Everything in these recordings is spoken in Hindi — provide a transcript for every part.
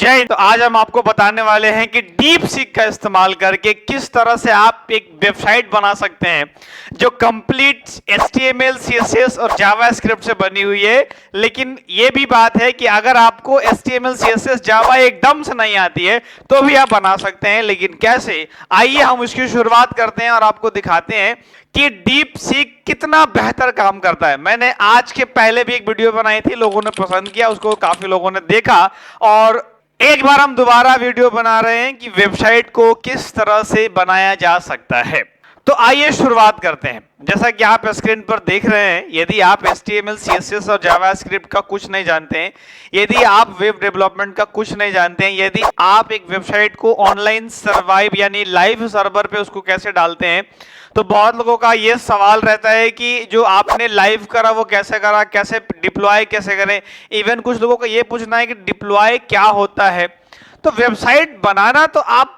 जय हिंद। तो आज हम आपको बताने वाले हैं कि डीप सीक का इस्तेमाल करके किस तरह से आप एक वेबसाइट बना सकते हैं जो कंप्लीट HTML, CSS और जावास्क्रिप्ट से बनी हुई है। लेकिन ये भी बात है कि अगर आपको HTML, CSS, जावा एकदम से नहीं आती है तो भी आप बना सकते हैं। लेकिन कैसे, आइए हम इसकी शुरुआत करते हैं और आपको दिखाते हैं कि डीप सीक कितना बेहतर काम करता है। मैंने आज के पहले भी एक वीडियो बनाई थी, लोगों ने पसंद किया, उसको काफी लोगों ने देखा और एक बार हम दोबारा वीडियो बना रहे हैं कि वेबसाइट को किस तरह से बनाया जा सकता है। तो आइए शुरुआत करते हैं। जैसा कि आप स्क्रीन पर देख रहे हैं, यदि आप HTML, CSS और जावास्क्रिप्ट का कुछ नहीं जानते हैं, यदि आप वेब डेवलपमेंट का कुछ नहीं जानते हैं, यदि आप एक वेबसाइट को ऑनलाइन सर्वाइव यानी लाइव सर्वर पे उसको कैसे डालते हैं, तो बहुत लोगों का ये सवाल रहता है कि जो आपने लाइव करा वो कैसे करा, कैसे डिप्लॉय कैसे करें। इवन कुछ लोगों का ये पूछना है कि डिप्लॉय क्या होता है। तो वेबसाइट बनाना तो आप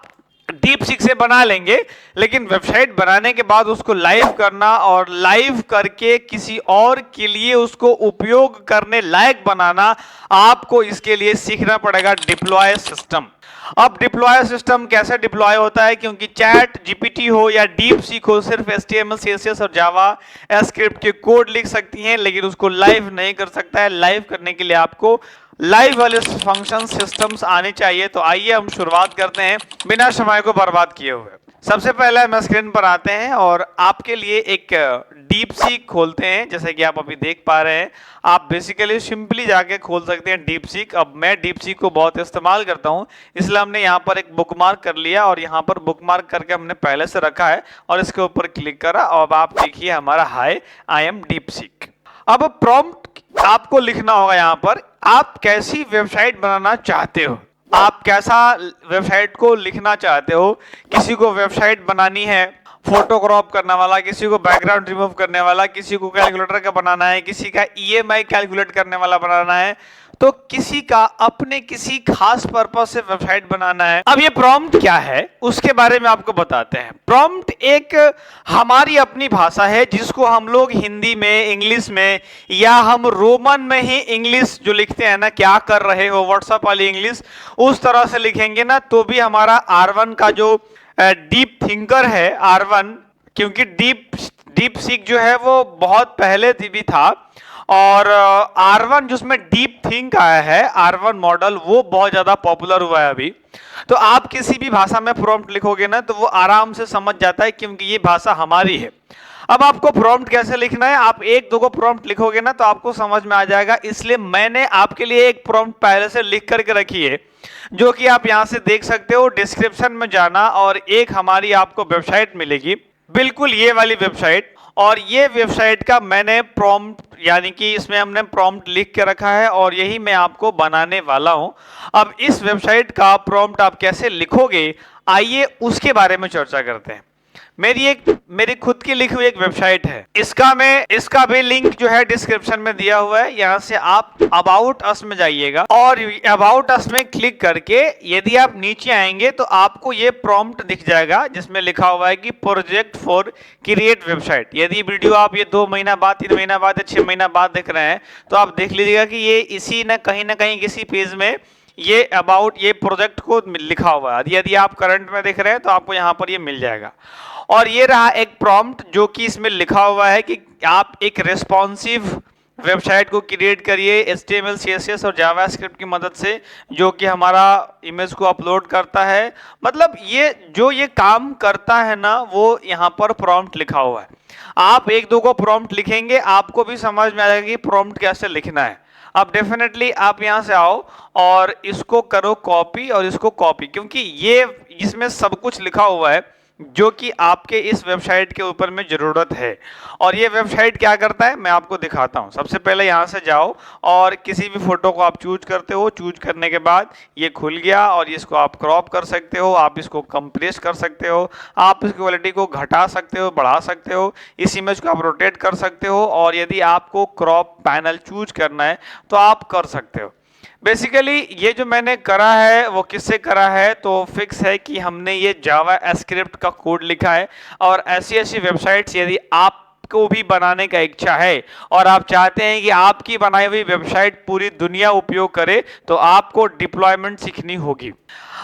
डीप सीक से बना लेंगे, लेकिन वेबसाइट बनाने के बाद उसको लाइव करना और लाइव करके किसी और के लिए उसको उपयोग करने लायक बनाना, आपको इसके लिए सीखना पड़ेगा डिप्लॉय सिस्टम। अब डिप्लॉय सिस्टम कैसे डिप्लॉय होता है, क्योंकि चैट जीपीटी हो या डीप सीक हो, सिर्फ HTML, CSS और जावा स्क्रिप्ट के कोड लिख सकती हैं, लेकिन उसको लाइव नहीं कर सकता है। लाइव करने के लिए आपको लाइव वाले फंक्शन सिस्टम्स आने चाहिए। तो आइए हम शुरुआत करते हैं बिना समय को बर्बाद किए हुए। सबसे पहले हम स्क्रीन पर आते हैं और आपके लिए एक डीप सीक खोलते हैं। जैसे कि आप अभी देख पा रहे हैं, आप बेसिकली सिंपली जाके खोल सकते हैं डीप सीक। अब मैं डीप सीक को बहुत इस्तेमाल करता हूं, इसलिए हमने यहाँ पर एक बुकमार्क कर लिया और यहाँ पर बुकमार्क करके हमने पहले से रखा है और इसके ऊपर क्लिक करा। अब आप देखिए हमारा हाय आई एम डीप सीक। अब प्रॉम्प्ट आपको लिखना होगा यहाँ पर, आप कैसी वेबसाइट बनाना चाहते हो, आप कैसा वेबसाइट को लिखना चाहते हो। किसी को वेबसाइट बनानी है फोटो क्रॉप करने वाला, किसी को बैकग्राउंड रिमूव करने वाला, किसी को कैलकुलेटर का बनाना है, किसी का EMI कैलकुलेट करने वाला बनाना है, तो किसी का अपने किसी खास पर्पस से वेबसाइट बनाना है। अब ये प्रॉम्प्ट क्या है उसके बारे में आपको बताते हैं। प्रॉम्प्ट एक हमारी अपनी भाषा है जिसको हम लोग हिंदी में, इंग्लिश में या हम रोमन में ही इंग्लिश जो लिखते हैं ना, क्या कर रहे हो, व्हाट्सएप वाली इंग्लिश, उस तरह से लिखेंगे ना तो भी हमारा R1 का जो डीप थिंकर है R1, क्योंकि डीप सीक जो है वो बहुत पहले भी था और R1 जिसमें डीप थिंक आया है, R1 मॉडल, वो बहुत ज्यादा पॉपुलर हुआ है अभी। तो आप किसी भी भाषा में प्रॉम्प्ट लिखोगे ना तो वो आराम से समझ जाता है, क्योंकि ये भाषा हमारी है। अब आपको प्रॉम्प्ट कैसे लिखना है, आप एक दो को प्रॉम्प्ट लिखोगे ना तो आपको समझ में आ जाएगा। इसलिए मैंने आपके लिए एक प्रॉम्प्ट पहले से लिख करके रखी है, जो कि आप यहां से देख सकते हो। डिस्क्रिप्शन में जाना और एक हमारी आपको वेबसाइट मिलेगी, बिल्कुल ये वाली वेबसाइट, और ये वेबसाइट का मैंने प्रॉम्प्ट यानी कि इसमें हमने प्रॉम्प्ट लिख के रखा है और यही मैं आपको बनाने वाला हूं। अब इस वेबसाइट का प्रॉम्प्ट आप कैसे लिखोगे, आइए उसके बारे में चर्चा करते हैं। मेरी खुद की लिखी हुई एक वेबसाइट है, इसका भी लिंक जो है डिस्क्रिप्शन में दिया हुआ है। यहां से आप अबाउट अस में जाइएगा और अबाउट अस में क्लिक करके यदि आप नीचे आएंगे तो आपको ये प्रॉम्प्ट दिख जाएगा जिसमें लिखा हुआ है कि प्रोजेक्ट फॉर क्रिएट वेबसाइट। यदि वीडियो आप ये 2 महीना बाद, 3 महीना बाद या 6 महीना बाद देख रहे हैं तो आप देख लीजिएगा कि ये इसी न कहीं किसी पेज में ये अबाउट ये प्रोजेक्ट को लिखा हुआ है। यदि आप करंट में देख रहे हैं तो आपको यहाँ पर ये मिल जाएगा। और ये रहा एक प्रॉम्प्ट जो कि इसमें लिखा हुआ है कि आप एक रेस्पॉन्सिव वेबसाइट को क्रिएट करिए HTML, CSS और जावास्क्रिप्ट की मदद से, जो कि हमारा इमेज को अपलोड करता है। मतलब ये काम करता है ना, वो यहाँ पर प्रॉम्प्ट लिखा हुआ है। आप एक दो को प्रॉम्प्ट लिखेंगे, आपको भी समझ में आएगा कि प्रॉम्प्ट कैसे लिखना है। अब डेफिनेटली आप यहां से आओ और इसको करो कॉपी और इसको कॉपी, क्योंकि ये इसमें सब कुछ लिखा हुआ है जो कि आपके इस वेबसाइट के ऊपर में जरूरत है। और ये वेबसाइट क्या करता है मैं आपको दिखाता हूं। सबसे पहले यहां से जाओ और किसी भी फोटो को आप चूज करते हो, चूज करने के बाद ये खुल गया और इसको आप क्रॉप कर सकते हो, आप इसको कंप्रेस कर सकते हो, आप इसकी क्वालिटी को घटा सकते हो, बढ़ा सकते हो, इस इमेज को आप रोटेट कर सकते हो, और यदि आपको क्रॉप पैनल चूज करना है तो आप कर सकते हो। बेसिकली ये जो मैंने करा है वो किससे करा है, तो फिक्स है कि हमने ये जावा स्क्रिप्ट का कोड लिखा है। और ऐसी वेबसाइट्स यदि आप आपको भी बनाने का इच्छा है और आप चाहते हैं कि आपकी बनाई हुई वेबसाइट पूरी दुनिया उपयोग करे, तो आपको डिप्लॉयमेंट सीखनी होगी।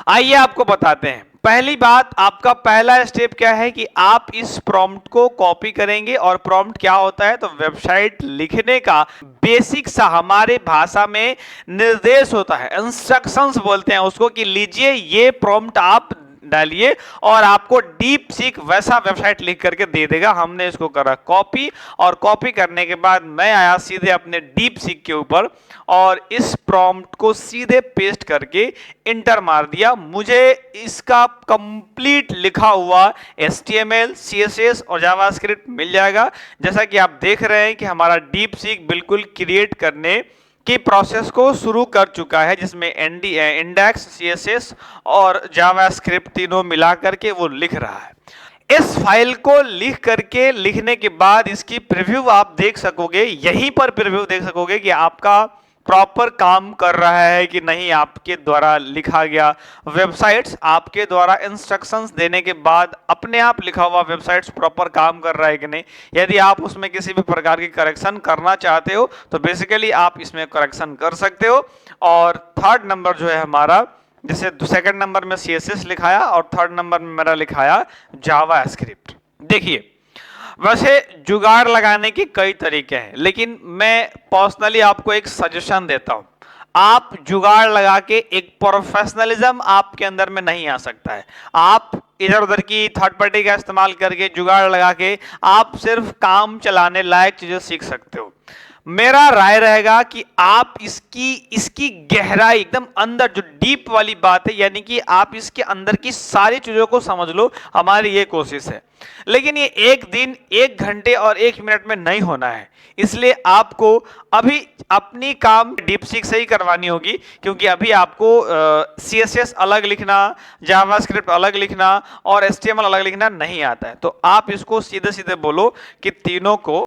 आइए आपको बताते हैं। पहली बात, आपका पहला स्टेप क्या है कि आप इस प्रॉम्प्ट को कॉपी करेंगे। और प्रॉम्प्ट क्या होता है? तो वेबसाइट लिखने का बेसिक सा हमारे भाषा में निर्देश होता है, इंस्ट्रक्शंस बोलते हैं उसको, कि लीजिए ये प्रॉम्प्ट आप डालिए और आपको डीप सीक वैसा वेबसाइट लिख करके दे देगा। हमने इसको करा कॉपी, और कॉपी करने के बाद मैं आया सीधे अपने डीप सीक के ऊपर और इस प्रॉम्प्ट को सीधे पेस्ट करके इंटर मार दिया। मुझे इसका कंप्लीट लिखा हुआ HTML, CSS और जावास्क्रिप्ट मिल जाएगा। जैसा कि आप देख रहे हैं कि हमारा डीप सीक बिल्कुल क्रिएट करने की प्रोसेस को शुरू कर चुका है, जिसमें इंडेक्स, CSS और जावास्क्रिप्ट तीनों मिला करके वो लिख रहा है। इस फाइल को लिखने के बाद इसकी प्रीव्यू आप देख सकोगे, यहीं पर प्रीव्यू देख सकोगे कि आपका प्रॉपर काम कर रहा है कि नहीं। आपके द्वारा लिखा गया वेबसाइट्स, आपके द्वारा इंस्ट्रक्शंस देने के बाद अपने आप लिखा हुआ वेबसाइट्स प्रॉपर काम कर रहा है कि नहीं। यदि आप उसमें किसी भी प्रकार की करेक्शन करना चाहते हो तो बेसिकली आप इसमें करेक्शन कर सकते हो। और थर्ड नंबर जो है हमारा, जैसे सेकंड नंबर में CSS लिखाया और थर्ड नंबर में मेरा लिखाया जावास्क्रिप्ट। देखिए, वैसे जुगाड़ लगाने के कई तरीके हैं, लेकिन मैं पर्सनली आपको एक सजेशन देता हूं। आप जुगाड़ लगा के एक प्रोफेशनलिज्म आपके अंदर में नहीं आ सकता है। आप इधर उधर की थर्ड पार्टी का इस्तेमाल करके जुगाड़ लगा के आप सिर्फ काम चलाने लायक चीजें सीख सकते हो। मेरा राय रहेगा कि आप इसकी गहराई, एकदम अंदर जो डीप वाली बात है, यानी कि आप इसके अंदर की सारी चीजों को समझ लो। हमारी ये कोशिश है, लेकिन ये एक दिन, एक घंटे और एक मिनट में नहीं होना है। इसलिए आपको अभी अपनी काम डीप सीक से ही करवानी होगी, क्योंकि अभी आपको CSS अलग लिखना, जावास्क्रिप्ट अलग लिखना और HTML अलग लिखना नहीं आता है। तो आप इसको सीधे सीधे बोलो कि तीनों को।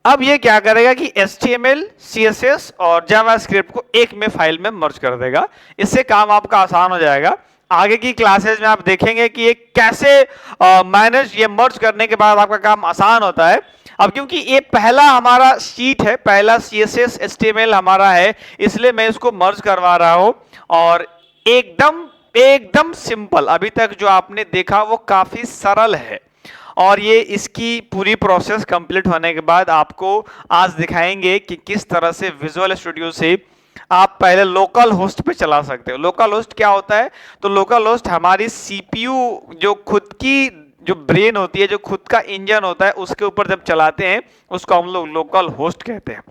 अब ये क्या करेगा कि HTML, CSS और जावास्क्रिप्ट को एक में फाइल में मर्ज कर देगा। इससे काम आपका आसान हो जाएगा। आगे की क्लासेज में आप देखेंगे कि ये कैसे मैनेज, ये मर्ज करने के बाद आपका काम आसान होता है। अब क्योंकि ये पहला हमारा शीट है, पहला CSS HTML हमारा है, इसलिए मैं इसको मर्ज करवा रहा हूं। और एकदम सिंपल, अभी तक जो आपने देखा वो काफी सरल है। और ये इसकी पूरी प्रोसेस कंप्लीट होने के बाद आपको आज दिखाएंगे कि किस तरह से विजुअल स्टूडियो से आप पहले लोकल होस्ट पे चला सकते हो। लोकल होस्ट क्या होता है? तो लोकल होस्ट हमारी CPU, जो खुद की जो ब्रेन होती है, जो खुद का इंजन होता है, उसके ऊपर जब चलाते हैं उसको हम लोग लोकल होस्ट कहते हैं।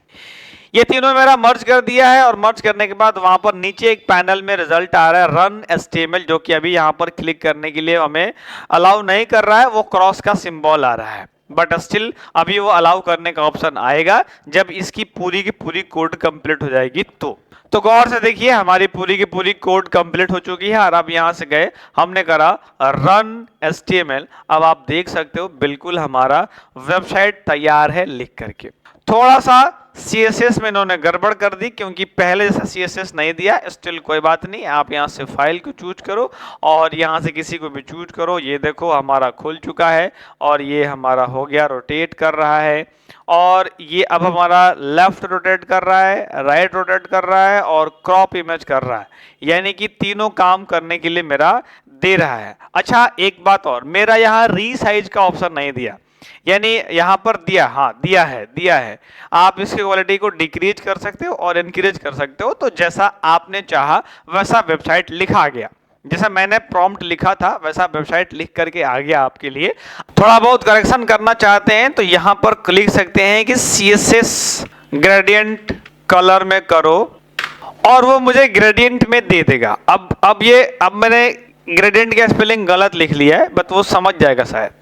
ये तीनों मेरा मर्ज कर दिया है और मर्ज करने के बाद वहां पर नीचे एक पैनल में रिजल्ट आ रहा है रन HTML, जो कि अभी यहां पर क्लिक करने के लिए हमें अलाउ नहीं कर रहा है। वो क्रॉस का सिंबल आ रहा है, बट स्टिल अभी वो अलाउ करने का ऑप्शन आएगा जब इसकी पूरी की पूरी कोड कंप्लीट हो जाएगी। तो गौर से देखिए, हमारी पूरी की पूरी कोड कंप्लीट हो चुकी है और अब यहां से गए, हमने करा रन HTML। अब आप देख सकते हो बिल्कुल हमारा वेबसाइट तैयार है लिख करके। थोड़ा सा CSS में इन्होंने गड़बड़ कर दी, क्योंकि पहले जैसा CSS नहीं दिया। स्टिल कोई बात नहीं, आप यहां से फाइल को चूज करो और यहां से किसी को भी चूज करो। ये देखो हमारा खुल चुका है और ये हमारा हो गया, रोटेट कर रहा है। और ये अब हमारा लेफ्ट रोटेट कर रहा है, राइट रोटेट कर रहा है और क्रॉप इमेज कर रहा है, यानी कि तीनों काम करने के लिए मेरा दे रहा है। अच्छा, एक बात और, मेरा यहाँ रीसाइज का ऑप्शन नहीं दिया, यानी यहां पर दिया, हाँ दिया है। आप इसकी क्वालिटी को डिक्रीज कर सकते हो और इंक्रीज कर सकते हो। तो जैसा आपने चाहा वैसा वेबसाइट लिखा गया, जैसा मैंने प्रॉम्प्ट लिखा था वैसा वेबसाइट लिख करके आ गया आपके लिए। थोड़ा बहुत करेक्शन करना चाहते हैं तो यहां पर लिख सकते हैं कि CSS ग्रेडियंट कलर में करो और वो मुझे ग्रेडियंट में दे देगा। अब मैंने ग्रेडियंट का स्पेलिंग गलत लिख लिया है, बट वो समझ जाएगा शायद।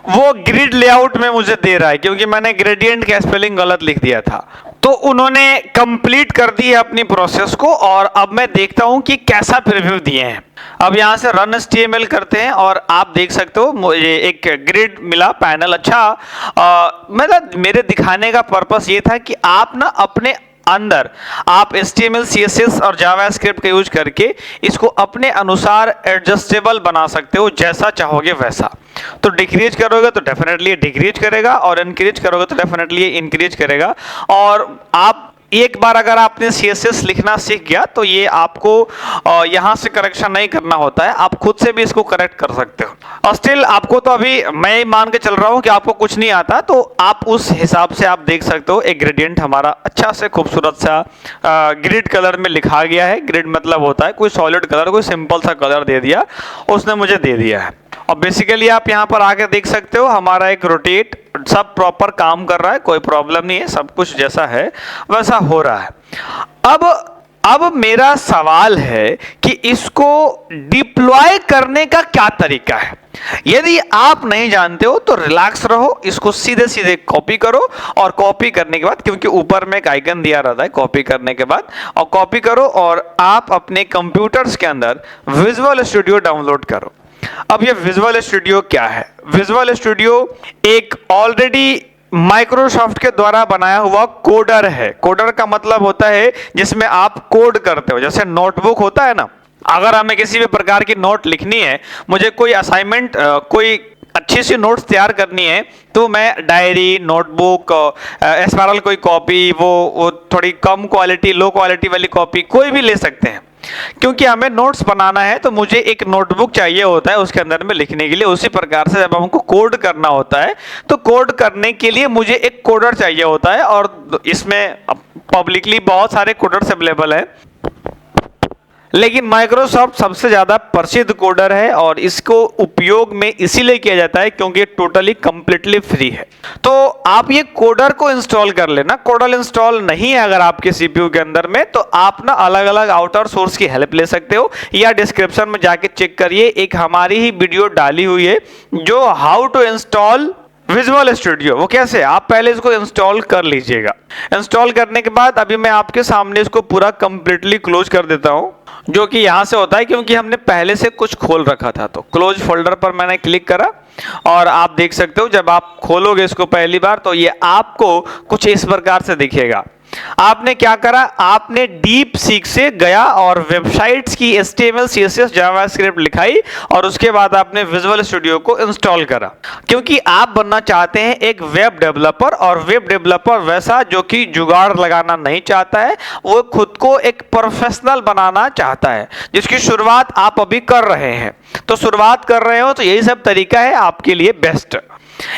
वो ग्रिड लेआउट में मुझे दे रहा है क्योंकि मैंने ग्रेडियंट का स्पेलिंग गलत लिख दिया था। तो उन्होंने कंप्लीट कर दी है अपनी प्रोसेस को और अब मैं देखता हूं कि कैसा प्रीव्यू दिए हैं। अब यहां से रन HTML करते हैं और आप देख सकते हो मुझे एक ग्रिड मिला, पैनल। अच्छा, मतलब मेरे दिखाने का पर्पस ये था कि आप ना अपने अंदर आप HTML, CSS और जावास्क्रिप्ट का यूज करके इसको अपने अनुसार एडजस्टेबल बना सकते हो, जैसा चाहोगे वैसा। तो डिक्रीज करोगे तो डेफिनेटली डिक्रीज करेगा, और इंक्रीज करोगे तो डेफिनेटली इंक्रीज करेगा। और आप एक बार अगर आपने CSS लिखना सीख गया तो ये आपको यहां से करेक्शन नहीं करना होता है, आप खुद से भी इसको करेक्ट कर सकते हो। और स्टिल आपको तो अभी मैं मान के चल रहा हूं कि आपको कुछ नहीं आता, तो आप उस हिसाब से आप देख सकते हो। एक ग्रेडियंट हमारा अच्छा से खूबसूरत सा ग्रिड कलर में लिखा गया है। ग्रिड मतलब होता है कोई सॉलिड कलर, कोई सिंपल सा कलर दे दिया, उसने मुझे दे दिया है। और बेसिकली आप यहाँ पर आके देख सकते हो हमारा एक रोटेट सब प्रॉपर काम कर रहा है, कोई प्रॉब्लम नहीं है, सब कुछ जैसा है वैसा हो रहा है। अब मेरा सवाल है कि इसको डिप्लॉय करने का क्या तरीका है। यदि आप नहीं जानते हो तो रिलैक्स रहो, इसको सीधे सीधे कॉपी करो, और कॉपी करने के बाद, क्योंकि ऊपर में एक आइकन दिया रहता है कॉपी करने के बाद, और कॉपी करो और आप अपने कंप्यूटर्स के अंदर विजुअल स्टूडियो डाउनलोड करो। अब ये विजुअल स्टूडियो क्या है? विजुअल स्टूडियो एक ऑलरेडी माइक्रोसॉफ्ट के द्वारा बनाया हुआ कोडर है। कोडर का मतलब होता है जिसमें आप कोड करते हो, जैसे नोटबुक होता है ना। अगर हमें किसी भी प्रकार की नोट लिखनी है, मुझे कोई असाइनमेंट, कोई अच्छी सी नोट्स तैयार करनी है, तो मैं डायरी, नोटबुक, स्पाइरल कोई कॉपी, वो थोड़ी कम क्वालिटी, लो क्वालिटी वाली कॉपी कोई भी ले सकते हैं। क्योंकि हमें नोट्स बनाना है तो मुझे एक नोटबुक चाहिए होता है उसके अंदर में लिखने के लिए। उसी प्रकार से जब हमको कोड करना होता है तो कोड करने के लिए मुझे एक कोडर चाहिए होता है, और इसमें पब्लिकली बहुत सारे कोडर्स अवेलेबल हैं, लेकिन माइक्रोसॉफ्ट सबसे ज्यादा प्रसिद्ध कोडर है, और इसको उपयोग में इसीलिए किया जाता है क्योंकि टोटली कंप्लीटली फ्री है। तो आप ये कोडर को इंस्टॉल कर लेना। कोडर इंस्टॉल नहीं है अगर आपके CPU के अंदर में, तो आप ना अलग अलग आउटर सोर्स की हेल्प ले सकते हो, या डिस्क्रिप्शन में जाके चेक करिए, एक हमारी ही वीडियो डाली हुई है जो how to install Visual Studio. वो कैसे, आप पहले इसको इंस्टॉल कर लीजिएगा। इंस्टॉल करने के बाद अभी मैं आपके सामने इसको पूरा कंप्लीटली क्लोज कर देता हूं, जो कि यहां से होता है क्योंकि हमने पहले से कुछ खोल रखा था। तो क्लोज फोल्डर पर मैंने क्लिक करा, और आप देख सकते हो जब आप खोलोगे इसको पहली बार तो ये आपको कुछ इस प्रकार से दिखेगा। आपने क्या करा, आपने डीप सीक से गया और वेबसाइट्स की HTML, CSS, जावास्क्रिप्ट लिखाई, और उसके बाद आपने विजुअल स्टूडियो को इंस्टॉल करा। क्योंकि आप बनना चाहते हैं एक वेब डेवलपर, और वेब डेवलपर वैसा जो कि जुगाड़ लगाना नहीं चाहता है, वो खुद को एक प्रोफेशनल बनाना चाहता है, जिसकी शुरुआत आप अभी कर रहे हैं। तो शुरुआत कर रहे हो तो यही सब तरीका है आपके लिए बेस्ट।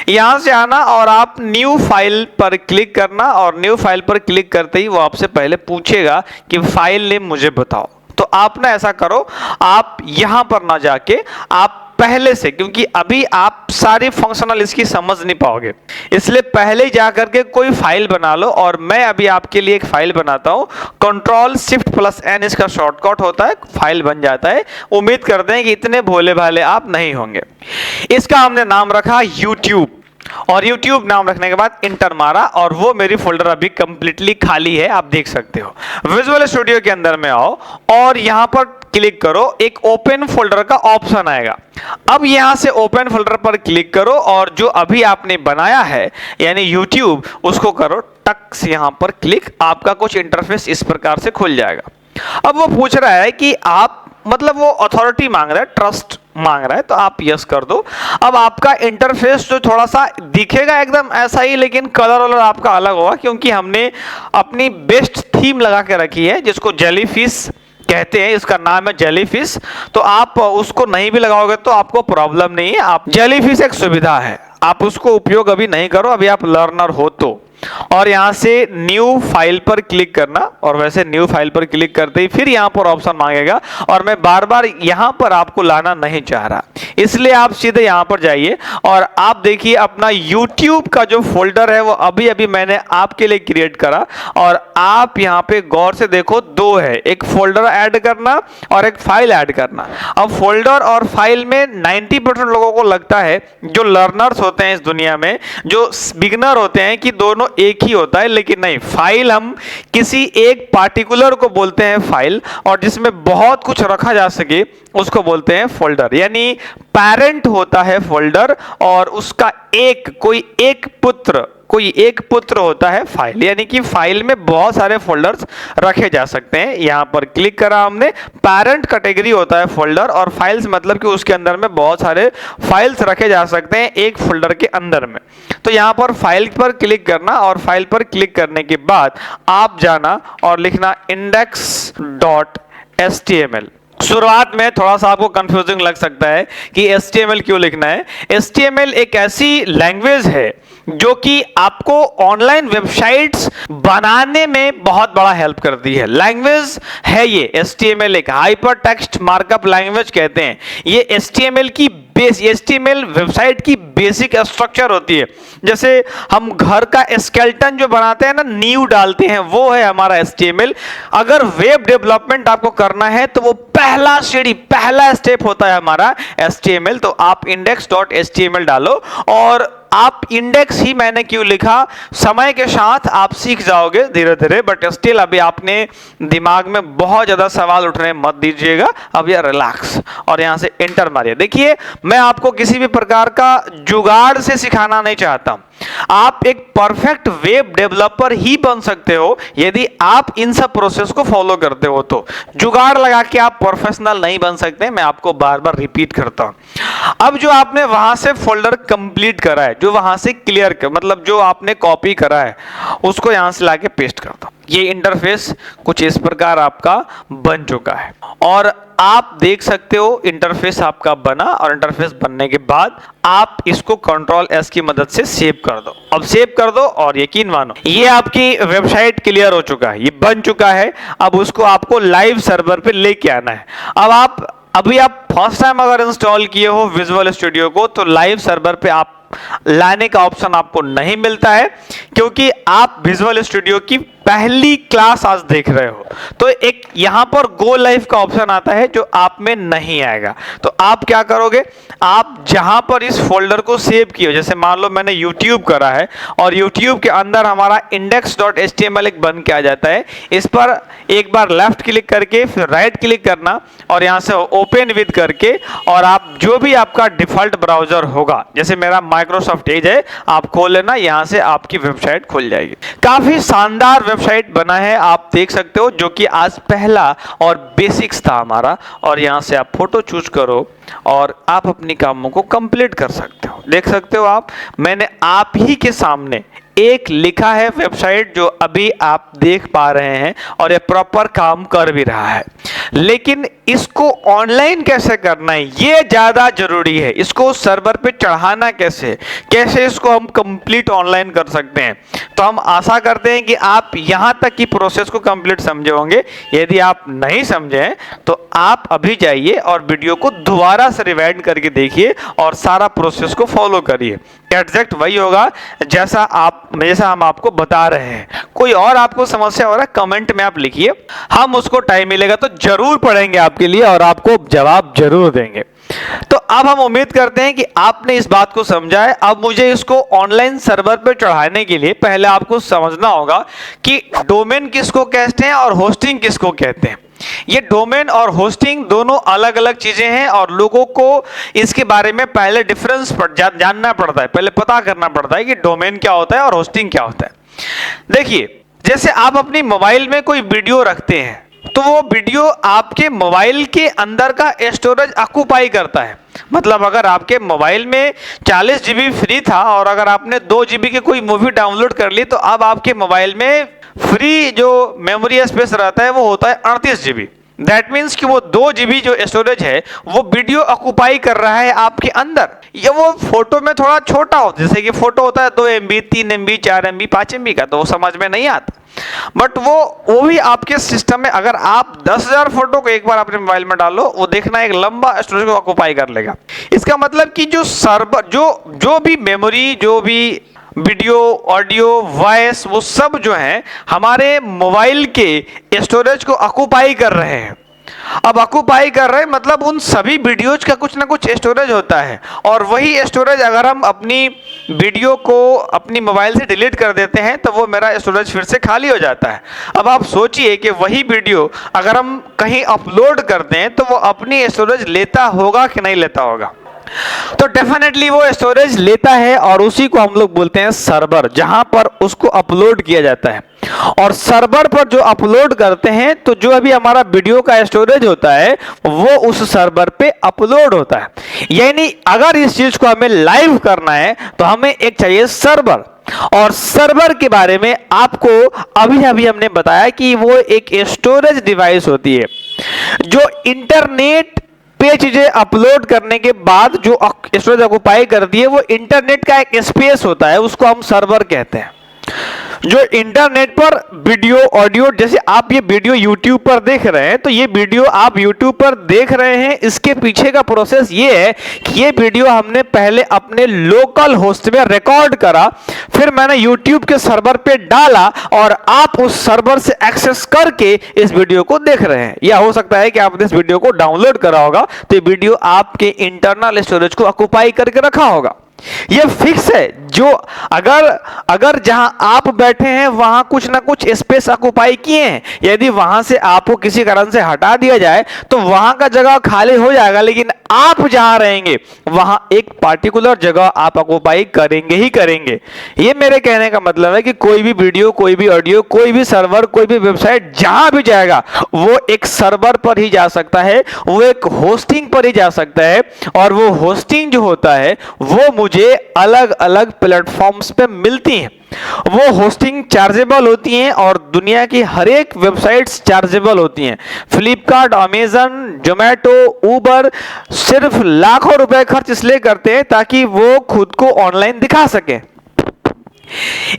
यहां से आना और आप न्यू फाइल पर क्लिक करना, और न्यू फाइल पर क्लिक करते ही वो आपसे पहले पूछेगा कि फाइल नेम मुझे बताओ। तो आप ना ऐसा करो, आप यहां पर ना जाके आप पहले से, क्योंकि अभी आप सारी फंक्शनल इसकी समझ नहीं पाओगे, इसलिए पहले जाकर के कोई फाइल बना लो। और मैं अभी आपके लिए एक फाइल बनाता हूं, Ctrl+Shift+N इसका शॉर्टकट होता है, फाइल बन जाता है। उम्मीद करते हैं कि इतने भोले भाले आप नहीं होंगे। इसका हमने नाम रखा YouTube, और YouTube नाम रखने के बाद इंटर मारा, और वो मेरी फोल्डर अभी कंप्लीटली खाली है, आप देख सकते हो। विजुअल स्टूडियो के अंदर में आओ और यहां पर क्लिक करो, एक ओपन फोल्डर का ऑप्शन आएगा। अब यहां से ओपन फोल्डर पर क्लिक करो, और जो अभी आपने बनाया है यानी YouTube, उसको करो टक से यहां पर क्लिक। आपका कुछ इंटरफेस इस प्रकार से खुल जाएगा। अब वो पूछ रहा है कि आप, मतलब वो अथॉरिटी मांग रहा है, ट्रस्ट मांग रहा है, तो आप यस कर दो। अब आपका इंटरफेस जो थोड़ा सा दिखेगा एकदम ऐसा ही, लेकिन कलर वलर आपका अलग होगा, क्योंकि हमने अपनी बेस्ट थीम लगा के रखी है जिसको जेलीफिश कहते हैं। इसका नाम है जेलीफिश। तो आप उसको नहीं भी लगाओगे तो आपको प्रॉब्लम नहीं है। आप जेलीफिश एक सुविधा है, आप उसको उपयोग अभी नहीं करो, अभी आप लर्नर हो तो। और यहां से न्यू फाइल पर क्लिक करना, और वैसे न्यू फाइल पर क्लिक करते ही फिर यहां पर ऑप्शन मांगेगा, और मैं बार बार यहां पर आपको लाना नहीं चाह रहा, इसलिए आप सीधे यहां पर जाइए और आप देखिए अपना YouTube का जो फोल्डर है वो अभी अभी मैंने आपके लिए क्रिएट करा। और आप यहां पे गौर से देखो, दो है, एक फोल्डर ऐड करना और एक फाइल ऐड करना। अब फोल्डर और फाइल में 90% लोगों को लगता है, जो लर्नर्स होते हैं इस दुनिया में, जो बिगिनर होते हैं, कि दोनों एक ही होता है, लेकिन नहीं। फाइल हम किसी एक पार्टिकुलर को बोलते हैं फाइल, और जिसमें बहुत कुछ रखा जा सके उसको बोलते हैं फोल्डर। यानी पेरेंट होता है फोल्डर, और उसका कोई एक पुत्र कोई एक पुत्र होता है फाइल, यानी कि फाइल में बहुत सारे फोल्डर्स रखे जा सकते हैं। यहाँ पर क्लिक करा हमने, पेरेंट कैटेगरी होता है फोल्डर, और फाइल्स मतलब कि उसके अंदर में बहुत सारे फाइल्स रखे जा सकते हैं एक फोल्डर के अंदर में। तो यहाँ पर फाइल पर क्लिक करना, और फाइल पर क्लिक करने के बाद आप जाना और लिखना index.html। शुरुआत में थोड़ा सा आपको कंफ्यूजिंग लग सकता है कि HTML क्यों लिखना है। HTML एक ऐसी लैंग्वेज है जो कि आपको ऑनलाइन वेबसाइट्स बनाने में बहुत बड़ा हेल्प करती है। लैंग्वेज है ये HTML, एक हाइपर टेक्स्ट मार्कअप लैंग्वेज कहते हैं। ये HTML की HTML वेबसाइट की बेसिक स्ट्रक्चर होती है। जैसे हम घर का स्केलेटन जो बनाते हैं ना, नींव डालते हैं, वो है हमारा HTML। अगर वेब डेवलपमेंट आपको करना है तो वो पहला सीढ़ी, पहला स्टेप होता है हमारा HTML। तो आप index.html डालो, और आप इंडेक्स ही मैंने क्यों लिखा, समय के साथ आप सीख जाओगे धीरे धीरे, बट स्टिल अभी आपने दिमाग में बहुत ज्यादा सवाल उठने मत दीजिएगा। अब ये रिलैक्स और यहां से एंटर मारिए। देखिए, मैं आपको किसी भी प्रकार का जुगाड़ से सिखाना नहीं चाहता। आप एक परफेक्ट वेब डेवलपर ही बन सकते हो यदि आप इन सब प्रोसेस को फॉलो करते हो। तो जुगाड़ लगा के आप प्रोफेशनल नहीं बन सकते, मैं आपको बार बार रिपीट करता हूं। अब जो आपने वहां से फोल्डर कंप्लीट करा है, जो वहां से क्लियर कर, मतलब जो आपने कॉपी करा है, उसको यहां से लाके पेस्ट कर दो। ये इंटरफेस कुछ इस प्रकार आपका बन चुका है, और आप देख सकते हो इंटरफेस आपका बना। और इंटरफेस बनने के बाद आप इसको Ctrl+S की मदद से सेव कर दो। अब सेव कर दो और यकीन मानो ये आपकी वेबसाइट क्लियर हो चुका है, ये बन चुका है। अब उसको आपको लाइव सर्वर पे लेके आना है। अब अभी आप फर्स्ट टाइम अगर इंस्टॉल किए हो विजुअल स्टूडियो को, तो लाइव सर्वर पे आप लाने का ऑप्शन आपको नहीं मिलता है, क्योंकि आप विजुअल स्टूडियो की पहली क्लास आज देख रहे हो। तो एक यहां पर गो लाइव का ऑप्शन आता है जो आप में नहीं आएगा। तो आप क्या करोगे, आप जहां पर इस फोल्डर को सेव किए हो, जैसे मान लो मैंने YouTube करा है और YouTube के अंदर हमारा index.html एक बन के आ जाता है। इस पर एक बार लेफ्ट क्लिक करके फिर राइट क्लिक करना, और यहां से ओपन विद करके, और आप जो भी आपका डिफॉल्ट ब्राउजर होगा, जैसे मेरा माइक्रोसॉफ्ट एज है, आप खोल लेना, यहां से आपकी वेबसाइट खुल जाएगी। काफी शानदार वेबसाइट बना है, आप देख सकते हो, जो कि आज पहला और बेसिक्स था हमारा। और यहां से आप फोटो चूज करो और आप अपनी कामों को कंप्लीट कर सकते हो। देख सकते हो आप, मैंने आप ही के सामने एक लिखा है वेबसाइट जो अभी आप देख पा रहे हैं, और ये प्रॉपर काम कर भी रहा है। लेकिन इसको ऑनलाइन कैसे करना है ये ज्यादा जरूरी है। इसको सर्वर पे चढ़ाना कैसे इसको हम कंप्लीट ऑनलाइन कर सकते हैं। तो हम आशा करते हैं कि आप यहां तक की प्रोसेस को कंप्लीट समझे होंगे। यदि आप नहीं समझे तो आप अभी जाइए और वीडियो को दोबारा से रिवाइंड करके देखिए और सारा प्रोसेस को फॉलो करिए। एग्जैक्ट वही होगा जैसा हम आपको बता रहे हैं। कोई और आपको समस्या हो रहा है, कमेंट में आप लिखिए, हम उसको टाइम मिलेगा तो जरूर पढ़ेंगे आपके लिए और आपको जवाब जरूर देंगे। तो अब हम उम्मीद करते हैं कि आपने इस बात को समझा है। अब मुझे इसको ऑनलाइन सर्वर पर चढ़ाने के लिए पहले आपको समझना होगा कि डोमेन किसको कहते हैं और होस्टिंग किसको कहते हैं। ये डोमेन और होस्टिंग दोनों अलग अलग चीजें हैं, और लोगों को इसके बारे में पहले डिफरेंस जानना पड़ता है, पहले पता करना पड़ता है कि डोमेन क्या होता है और होस्टिंग क्या होता है। देखिए, जैसे आप अपनी मोबाइल में कोई वीडियो रखते हैं, तो वो वीडियो आपके मोबाइल के अंदर का स्टोरेज ऑक्यूपाई करता है। मतलब अगर आपके मोबाइल में 40 GB फ्री था और अगर आपने 2 GB की कोई मूवी डाउनलोड कर ली, तो अब आपके मोबाइल में फ्री जो मेमोरी स्पेस रहता है वो होता है 38 GB। दैट मीन्स कि वो 2 GB जो स्टोरेज है वो वीडियो ऑक्यूपाई कर रहा है आपके अंदर। ये वो फोटो में थोड़ा छोटा होता है, जैसे कि फोटो होता है 2 MB, 3 MB, 4 MB, 5 MB का, तो वो समझ में नहीं आता। बट वो भी आपके सिस्टम में, अगर आप 10,000 फोटो को एक बार अपने मोबाइल में डालो, वो देखना एक लंबा स्टोरेज को ऑक्यूपाई कर लेगा। इसका मतलब कि जो सर्वर जो भी मेमोरी, जो भी वीडियो, ऑडियो, वॉइस, वो सब जो है हमारे मोबाइल के स्टोरेज को ऑक्यूपाई कर रहे हैं। अब ऑक्यूपाई कर रहे हैं मतलब उन सभी वीडियोज का कुछ ना कुछ स्टोरेज होता है, और वही स्टोरेज अगर हम अपनी वीडियो को अपनी मोबाइल से डिलीट कर देते हैं तो वो मेरा स्टोरेज फिर से खाली हो जाता है। अब आप सोचिए कि वही वीडियो अगर हम कहीं अपलोड करते हैं तो वो अपनी स्टोरेज लेता होगा कि नहीं लेता होगा। तो डेफिनेटली वो स्टोरेज लेता है और उसी को हम लोग बोलते हैं सर्वर, जहां पर उसको अपलोड किया जाता है। और सर्वर पर जो अपलोड करते हैं तो जो अभी हमारा वीडियो का स्टोरेज होता है वो उस सर्वर पे अपलोड होता है। यानी अगर इस चीज को हमें लाइव करना है तो हमें एक चाहिए सर्वर। और सर्वर के बारे में आपको अभी अभी हमने बताया कि वो एक स्टोरेज डिवाइस होती है जो इंटरनेट पे चीजें अपलोड करने के बाद जो स्टोरेज ऑक्युपाई करती है, वो इंटरनेट का एक स्पेस होता है, उसको हम सर्वर कहते हैं। जो इंटरनेट पर वीडियो ऑडियो, जैसे आप ये वीडियो YouTube पर देख रहे हैं तो ये वीडियो आप YouTube पर देख रहे हैं, इसके पीछे का प्रोसेस ये है कि ये वीडियो हमने पहले अपने लोकल होस्ट में रिकॉर्ड करा, फिर मैंने YouTube के सर्वर पे डाला और आप उस सर्वर से एक्सेस करके इस वीडियो को देख रहे हैं। या हो सकता है कि आपने इस वीडियो को डाउनलोड करा होगा तो ये वीडियो आपके इंटरनल स्टोरेज को ऑक्युपाई करके रखा होगा। ये फिक्स है, जो अगर जहां आप बैठे हैं वहां कुछ ना कुछ स्पेस ऑक्युपाई किए हैं, यदि वहां से आपको किसी कारण से हटा दिया जाए तो वहां का जगह खाली हो जाएगा, लेकिन आप जहां रहेंगे वहां एक पार्टिकुलर जगह आप ऑक्युपाई करेंगे ही करेंगे। ये मेरे कहने का मतलब है कि कोई भी वीडियो, कोई भी ऑडियो, कोई भी सर्वर, कोई भी वेबसाइट जहां भी जाएगा वो एक सर्वर पर ही जा सकता है, वो एक होस्टिंग पर ही जा सकता है। और वो होस्टिंग जो होता है वो मुझे अलग अलग प्लेटफॉर्म्स पे मिलती हैं। वो होस्टिंग चार्जेबल होती हैं और दुनिया की हर एक वेबसाइट्स चार्जेबल होती हैं। फ्लिपकार्ट, अमेजन, जोमेटो, उबर सिर्फ लाखों रुपए खर्च इसलिए करते हैं ताकि वो खुद को ऑनलाइन दिखा सके।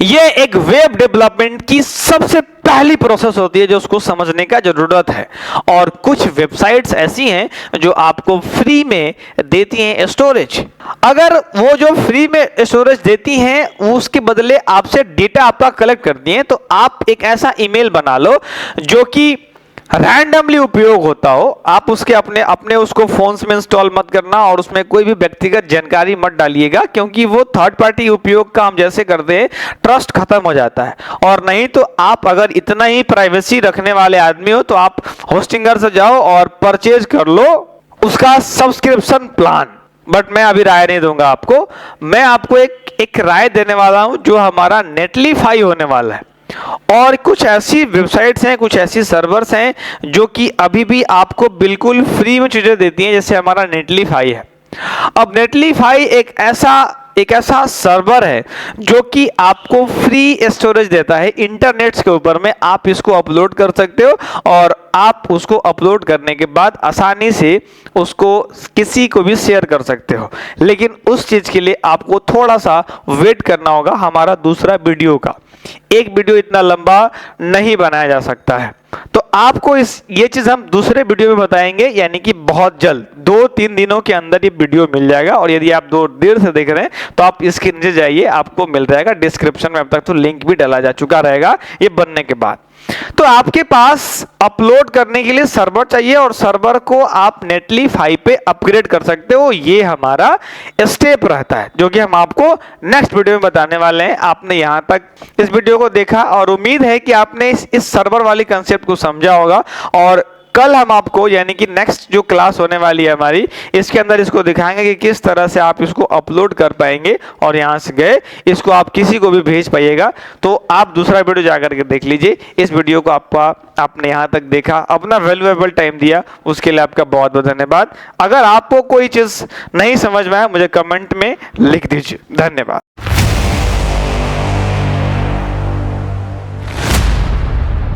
ये एक वेब डेवलपमेंट की सबसे पहली प्रोसेस होती है जो उसको समझने का जरूरत है। और कुछ वेबसाइट्स ऐसी हैं जो आपको फ्री में देती हैं स्टोरेज। अगर वो जो फ्री में स्टोरेज देती हैं उसके बदले आपसे डेटा आपका कलेक्ट करती हैं, तो आप एक ऐसा ईमेल बना लो जो कि रैंडमली उपयोग होता हो। आप उसके अपने उसको फोन्स में इंस्टॉल मत करना और उसमें कोई भी व्यक्तिगत जानकारी मत डालिएगा, क्योंकि वो थर्ड पार्टी उपयोग का हम जैसे करते हैं ट्रस्ट खत्म हो जाता है। और नहीं तो आप अगर इतना ही प्राइवेसी रखने वाले आदमी हो तो आप होस्टिंगर से जाओ और परचेज कर लो उसका सब्सक्रिप्शन प्लान। बट मैं अभी राय नहीं दूंगा आपको, मैं आपको एक राय देने वाला हूं जो हमारा नेटलीफाई होने वाला है। और कुछ ऐसी वेबसाइट्स हैं, कुछ ऐसी सर्वर्स हैं जो कि अभी भी आपको बिल्कुल फ्री में चीजें देती हैं, जैसे हमारा नेटलीफाई है। अब नेटलीफाई एक ऐसा सर्वर है जो कि आपको फ्री स्टोरेज देता है इंटरनेट के ऊपर में। आप इसको अपलोड कर सकते हो और आप उसको अपलोड करने के बाद आसानी से उसको किसी को भी शेयर कर सकते हो। लेकिन उस चीज के लिए आपको थोड़ा सा वेट करना होगा हमारा दूसरा वीडियो का। एक वीडियो इतना लंबा नहीं बनाया जा सकता है, तो आपको ये चीज हम दूसरे वीडियो में बताएंगे, यानी कि बहुत जल्द 2-3 दिनों के अंदर ये वीडियो मिल जाएगा। और यदि आप देर से देख रहे हैं तो आप इसके नीचे जाइए, आपको मिल जाएगा डिस्क्रिप्शन में। अब तक तो लिंक भी डाला जा चुका रहेगा ये बनने के बाद। तो आपके पास अपलोड करने के लिए सर्वर चाहिए और सर्वर को आप नेटलीफाई पे अपग्रेड कर सकते हो। ये हमारा स्टेप रहता है जो कि हम आपको नेक्स्ट वीडियो में बताने वाले हैं। आपने यहां तक इस वीडियो को देखा और उम्मीद है कि आपने इस सर्वर वाली कंसेप्ट को समझा होगा। और कल हम आपको, यानी कि नेक्स्ट जो क्लास होने वाली है हमारी, इसके अंदर इसको दिखाएंगे कि किस तरह से आप इसको अपलोड कर पाएंगे और यहां से गए इसको आप किसी को भी भेज पाइएगा। तो आप दूसरा वीडियो जाकर के देख लीजिए। इस वीडियो को आपने यहां तक देखा, अपना वैल्यूएबल टाइम दिया, उसके लिए आपका बहुत बहुत धन्यवाद। अगर आपको कोई चीज नहीं समझ में आया मुझे कमेंट में लिख दीजिए। धन्यवाद।